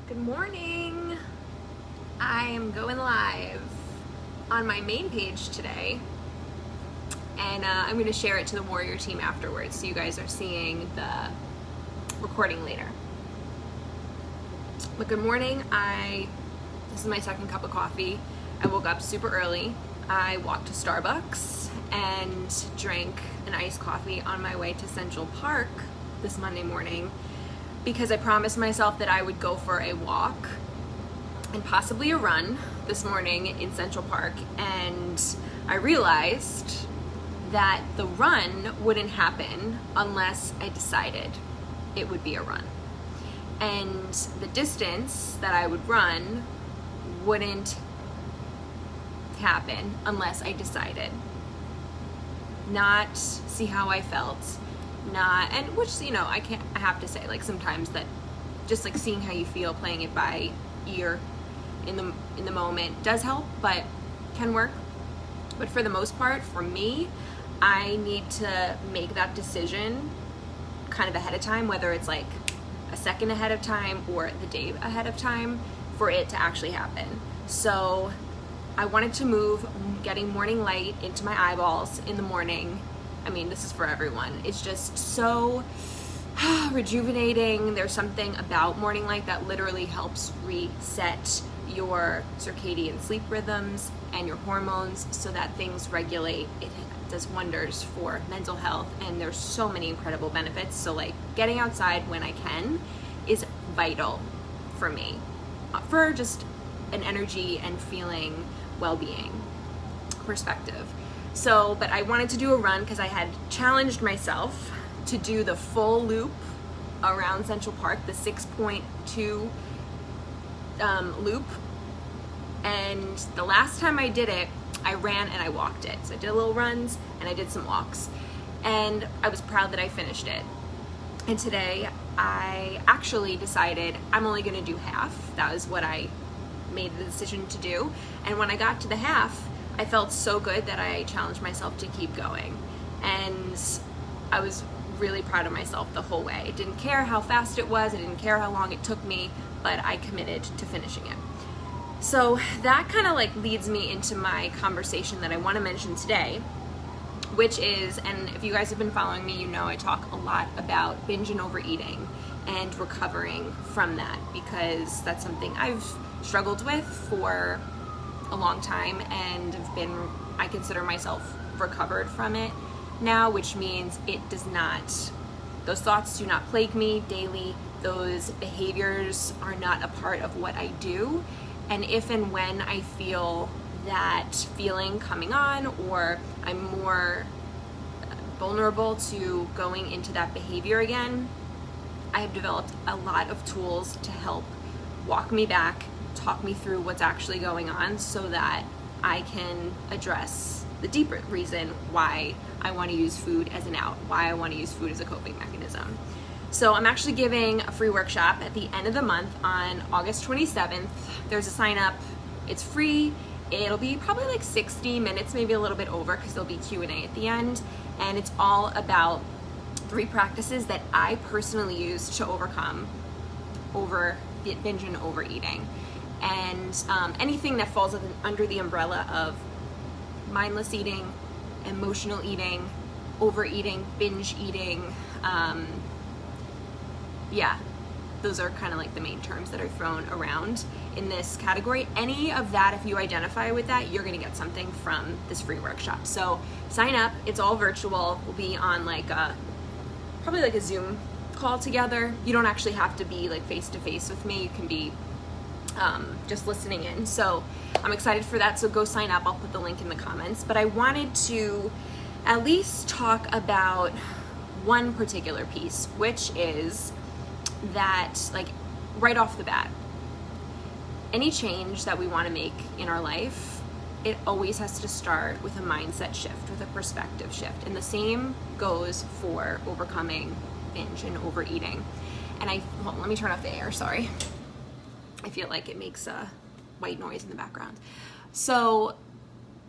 Good morning. I am going live on my main page today, and I'm going to share it to the Warrior team afterwards, so you guys are seeing the recording later. But good morning. This is my second cup of coffee. I woke up super early. I walked to Starbucks and drank an iced coffee on my way to Central Park this Monday morning, because I promised myself that I would go for a walk and possibly a run this morning in Central Park, and I realized that the run wouldn't happen unless I decided it would be a run. And the distance that I would run wouldn't happen unless I decided. Not see how I felt, and which, I have to say, like, sometimes that just like seeing how you feel, playing it by ear in the moment does help, but can work. But for the most part, for me, I need to make that decision kind of ahead of time, whether it's like a second ahead of time or the day ahead of time, for it to actually happen. So I wanted to move getting morning light into my eyeballs in the morning. I mean, this is for everyone. It's just so rejuvenating. There's something about morning light that literally helps reset your circadian sleep rhythms and your hormones so that things regulate. It does wonders for mental health, and there's so many incredible benefits. So like getting outside when I can is vital for me, for just an energy and feeling well-being perspective. So, but I wanted to do a run because I had challenged myself to do the full loop around Central Park, the 6.2 loop. And the last time I did it, I ran and I walked it. So I did little runs and I did some walks. And I was proud that I finished it. And today I actually decided I'm only going to do half. That was what I made the decision to do. And when I got to the half, I felt so good that I challenged myself to keep going. And I was really proud of myself the whole way. I didn't care how fast it was, I didn't care how long it took me, but I committed to finishing it. So that kind of like leads me into my conversation that I want to mention today, which is, and if you guys have been following me, you know I talk a lot about binge and overeating and recovering from that, because that's something I've struggled with for a long time, and I consider myself recovered from it now, which means those thoughts do not plague me daily. Those behaviors are not a part of what I do. And if and when I feel that feeling coming on, or I'm more vulnerable to going into that behavior again, I have developed a lot of tools to help walk me back, talk me through what's actually going on, so that I can address the deeper reason why I want to use food as an out, why I want to use food as a coping mechanism. So I'm actually giving a free workshop at the end of the month on August 27th. There's a sign up. It's free. It'll be probably like 60 minutes, maybe a little bit over, because there'll be Q&A at the end. And it's all about 3 practices that I personally use to overcome binge and overeating. And anything that falls under the umbrella of mindless eating, emotional eating, overeating, binge eating. Those are kind of like the main terms that are thrown around in this category. Any of that, if you identify with that, you're going to get something from this free workshop. So sign up. It's all virtual. We'll be on probably like a Zoom call together. You don't actually have to be like face to face with me. You can be just listening in. So I'm excited for that. So go sign up. I'll put the link in the comments. But I wanted to at least talk about one particular piece, which is that, like, right off the bat, any change that we want to make in our life, it always has to start with a mindset shift, with a perspective shift. And the same goes for overcoming binge and overeating. And let me turn off the air, sorry. I feel like it makes a white noise in the background. So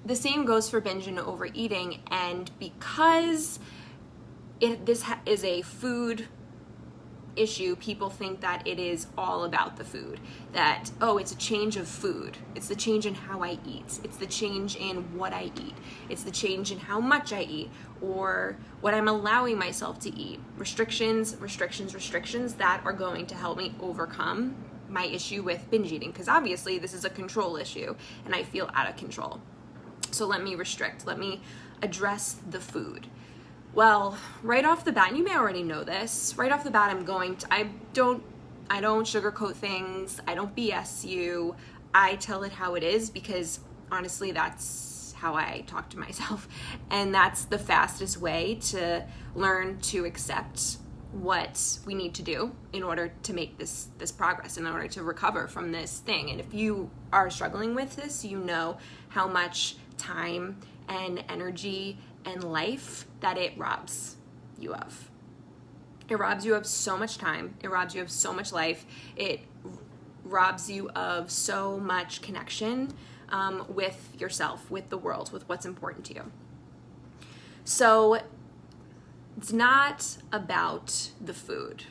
the same goes for binge and overeating, and because this is a food issue, people think that it is all about the food. That, oh, it's a change of food. It's the change in how I eat. It's the change in what I eat. It's the change in how much I eat, or what I'm allowing myself to eat. Restrictions that are going to help me overcome my issue with binge eating, because obviously this is a control issue and I feel out of control. So let me restrict, let me address the food. Well, right off the bat, and you may already know this, right off the bat I don't sugarcoat things, I don't BS you, I tell it how it is, because honestly that's how I talk to myself, and that's the fastest way to learn to accept what we need to do in order to make this progress, in order to recover from this thing. And if you are struggling with this, you know how much time and energy and life that it robs you of. It robs you of so much time. It robs you of so much life. It robs you of so much connection with yourself, with the world, with what's important to you. So it's not about the food.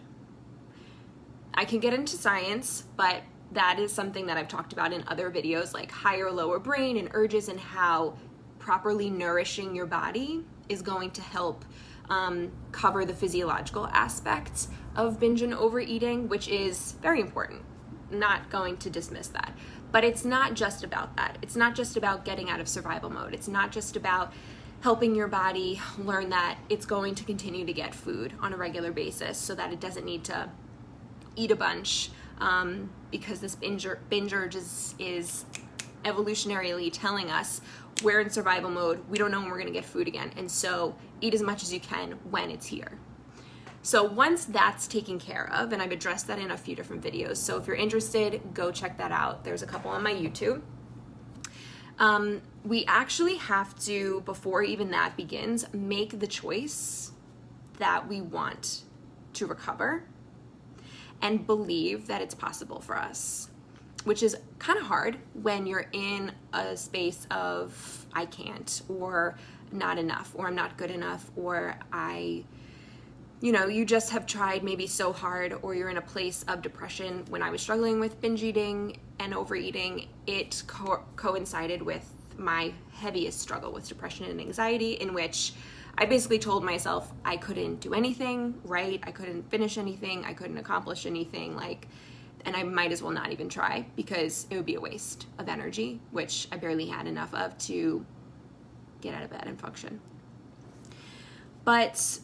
I can get into science, but that is something that I've talked about in other videos, like higher, lower brain and urges, and how properly nourishing your body is going to help cover the physiological aspects of binge and overeating, which is very important. Not going to dismiss that. But it's not just about that. It's not just about getting out of survival mode. It's not just about helping your body learn that it's going to continue to get food on a regular basis so that it doesn't need to eat a bunch, because this binge urge is evolutionarily telling us we're in survival mode, we don't know when we're going to get food again, and so eat as much as you can when it's here. So once that's taken care of, and I've addressed that in a few different videos, so if you're interested, go check that out. There's a couple on my YouTube. We actually have to, before even that begins, make the choice that we want to recover and believe that it's possible for us, which is kind of hard when you're in a space of I can't, or not enough, or I'm not good enough, or you just have tried maybe so hard, or you're in a place of depression. When I was struggling with binge eating and overeating, it coincided with my heaviest struggle with depression and anxiety, in which I basically told myself I couldn't do anything right, I couldn't finish anything, I couldn't accomplish anything, and I might as well not even try, because it would be a waste of energy, which I barely had enough of to get out of bed and function. But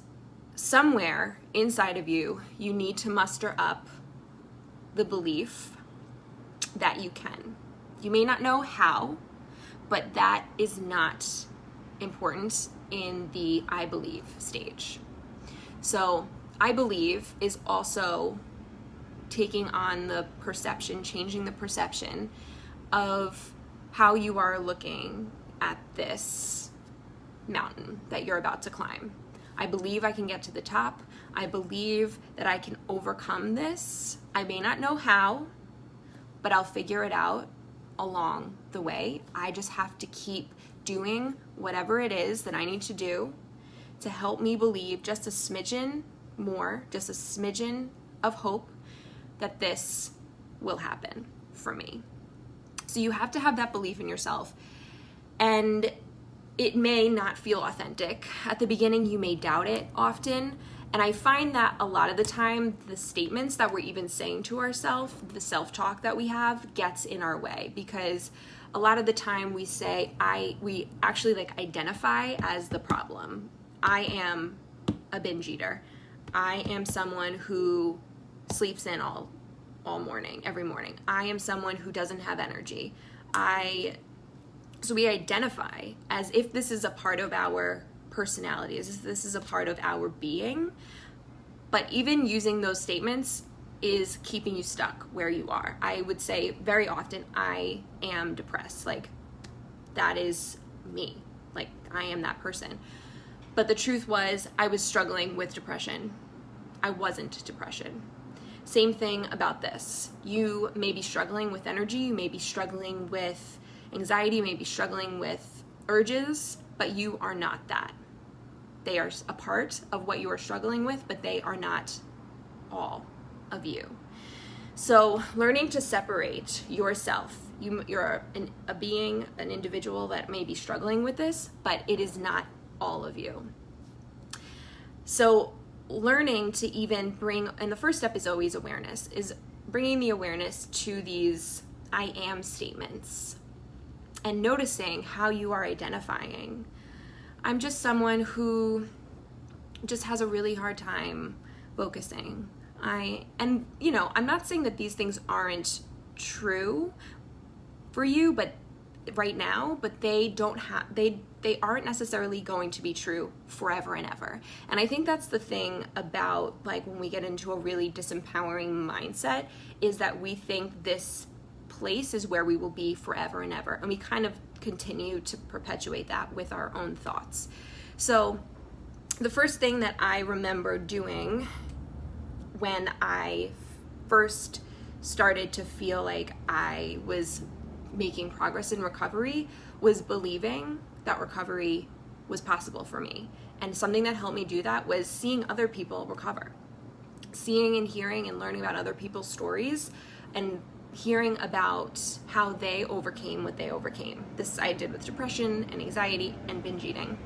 somewhere inside of you, you need to muster up the belief that you can. You may not know how, but that is not important in the I believe stage. So I believe is also taking on the perception, changing the perception of how you are looking at this mountain that you're about to climb. I believe I can get to the top. I believe that I can overcome this. I may not know how, but I'll figure it out along the way. I just have to keep doing whatever it is that I need to do to help me believe just a smidgen more, just a smidgen of hope that this will happen for me. So you have to have that belief in yourself. And it may not feel authentic. At the beginning, you may doubt it often. And I find that a lot of the time, the statements that we're even saying to ourselves, the self-talk that we have, gets in our way, because a lot of the time we say, we actually identify as the problem. I am a binge eater. I am someone who sleeps in all morning, every morning. I am someone who doesn't have energy. So we identify as if this is a part of our personality, as if this is a part of our being. But even using those statements is keeping you stuck where you are. I would say very often, I am depressed. That is me. I am that person. But the truth was, I was struggling with depression. I wasn't depression. Same thing about this. You may be struggling with energy. You may be struggling with anxiety. You may be struggling with urges, but you are not that. They are a part of what you are struggling with, but they are not all of you. So learning to separate yourself. You're a being, an individual that may be struggling with this, but it is not all of you. So learning to even bring, and the first step is always awareness, is bringing the awareness to these I am statements and noticing how you are identifying. I'm just someone who just has a really hard time focusing. I'm not saying that these things aren't true for you, but right now, but they aren't necessarily going to be true forever and ever. And I think that's the thing about like when we get into a really disempowering mindset, is that we think this place is where we will be forever and ever. And we kind of continue to perpetuate that with our own thoughts. So the first thing that I remember doing when I first started to feel like I was making progress in recovery was believing that recovery was possible for me. And something that helped me do that was seeing other people recover. Seeing and hearing and learning about other people's stories and hearing about how they overcame what they overcame. This I did with depression and anxiety and binge eating.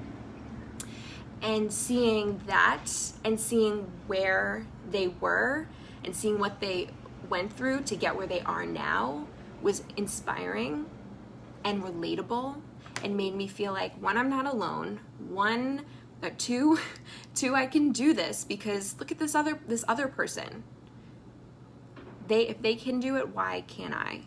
And seeing that and seeing where they were and seeing what they went through to get where they are now was inspiring and relatable and made me feel like, one, I'm not alone. Two, I can do this because look at this other person. If they can do it, why can't I?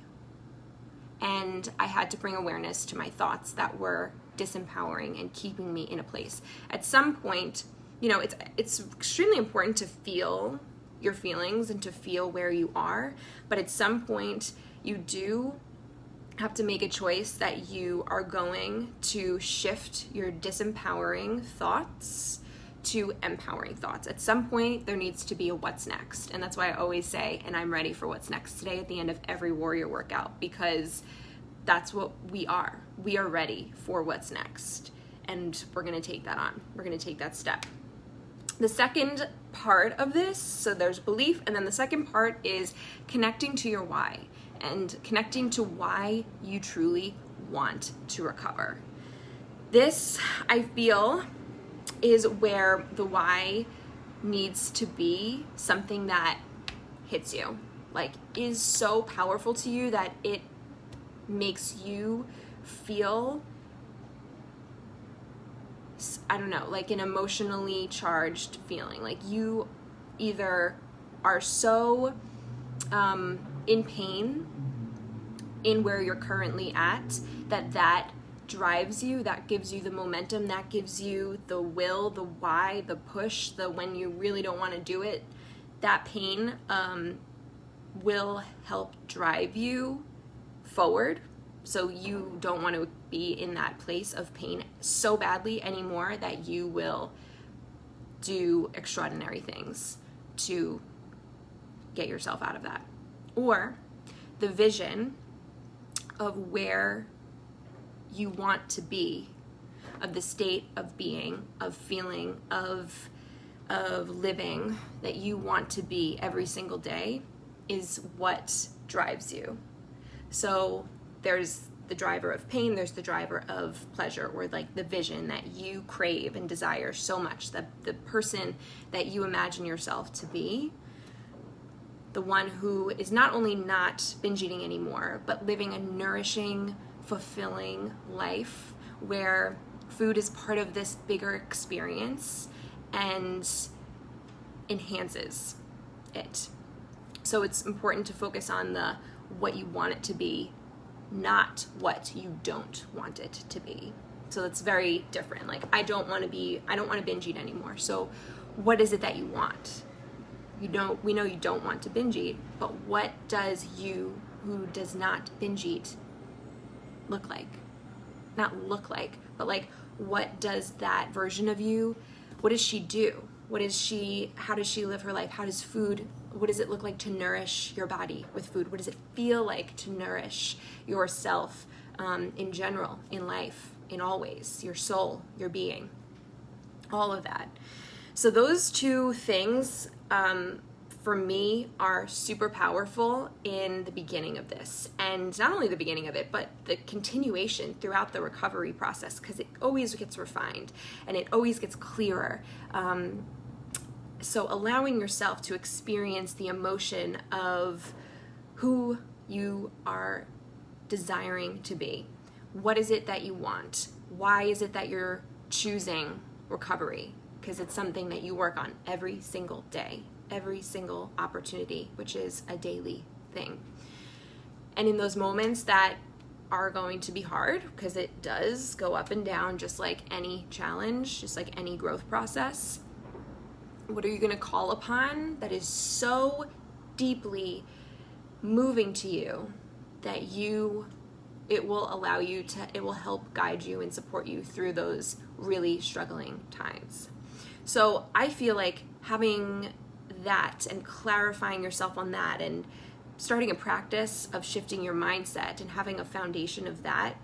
And I had to bring awareness to my thoughts that were disempowering and keeping me in a place. At some point, it's extremely important to feel your feelings and to feel where you are, but at some point you do have to make a choice that you are going to shift your disempowering thoughts to empowering thoughts. At some point, there needs to be a what's next. And that's why I always say, and I'm ready for what's next today at the end of every warrior workout, because that's what we are. We are ready for what's next. And we're going to take that on. We're going to take that step. The second part of this, so there's belief, and then the second part is connecting to your why and connecting to why you truly want to recover. This, I feel, is where the why needs to be something that hits you, like is so powerful to you that it makes you feel, I don't know, like an emotionally charged feeling. Like you either are so in pain in where you're currently at that drives you, that gives you the momentum, that gives you the will, the why, the push, the when you really don't want to do it. That pain will help drive you forward, so you don't want to be in that place of pain so badly anymore that you will do extraordinary things to get yourself out of that. Or the vision of where you want to be, of the state of being, of feeling, of living that you want to be every single day is what drives you. So there's the driver of pain, there's the driver of pleasure, or like the vision that you crave and desire so much, that the person that you imagine yourself to be, the one who is not only not binge eating anymore, but living a nourishing, fulfilling life where food is part of this bigger experience and enhances it. So it's important to focus on the what you want it to be, not what you don't want it to be. So that's very different. Like I don't want to binge eat anymore. So what is it that you want? We know you don't want to binge eat, but what does you who does not binge eat look like? Not look like, but like what does that version of you, what does she do? How does she live her life? What does it look like to nourish your body with food? What does it feel like to nourish yourself in general, in life, in all ways, your soul, your being, all of that. So those two things for me, are super powerful in the beginning of this. And not only the beginning of it, but the continuation throughout the recovery process, because it always gets refined and it always gets clearer. So allowing yourself to experience the emotion of who you are desiring to be. What is it that you want? Why is it that you're choosing recovery? Because it's something that you work on every single day, every single opportunity, which is a daily thing. And in those moments that are going to be hard, because it does go up and down just like any challenge, just like any growth process, what are you going to call upon that is so deeply moving to you that it will allow you to, it will help guide you and support you through those really struggling times. So I feel like having that and clarifying yourself on that and starting a practice of shifting your mindset and having a foundation of that,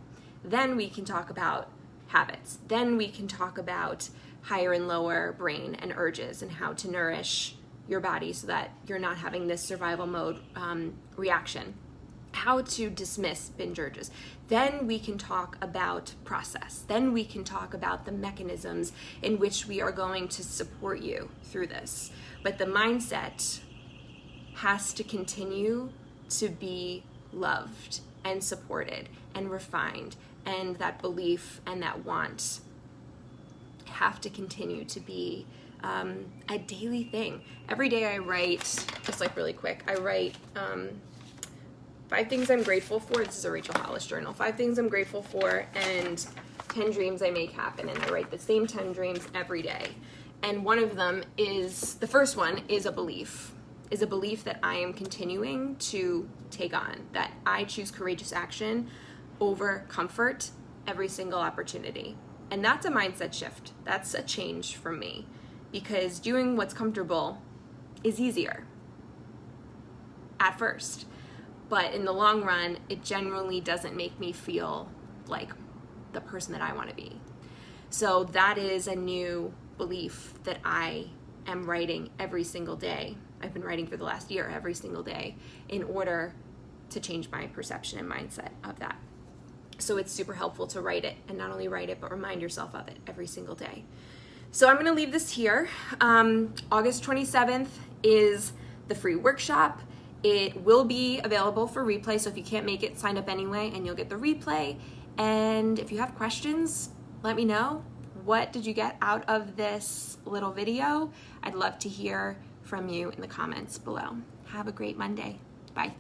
then we can talk about habits. Then we can talk about higher and lower brain and urges and how to nourish your body so that you're not having this survival mode reaction. How to dismiss binge urges. Then we can talk about process. Then we can talk about the mechanisms in which we are going to support you through this. But the mindset has to continue to be loved and supported and refined, and that belief and that want have to continue to be a daily thing. Every day I write, just like really quick, I write 5 things I'm grateful for. This is a Rachel Hollis journal. 5 things I'm grateful for and 10 dreams I make happen. And I write the same 10 dreams every day. And one of them is, the first one is a belief that I am continuing to take on, that I choose courageous action over comfort every single opportunity. And that's a mindset shift. That's a change for me, because doing what's comfortable is easier at first. But in the long run, it generally doesn't make me feel like the person that I want to be. So that is a new belief that I am writing every single day. I've been writing for the last year every single day in order to change my perception and mindset of that. So it's super helpful to write it, and not only write it, but remind yourself of it every single day. So I'm going to leave this here. August 27th is the free workshop. It will be available for replay, so if you can't make it, sign up anyway and you'll get the replay. And if you have questions, let me know. What did you get out of this little video? I'd love to hear from you in the comments below. Have a great Monday. Bye.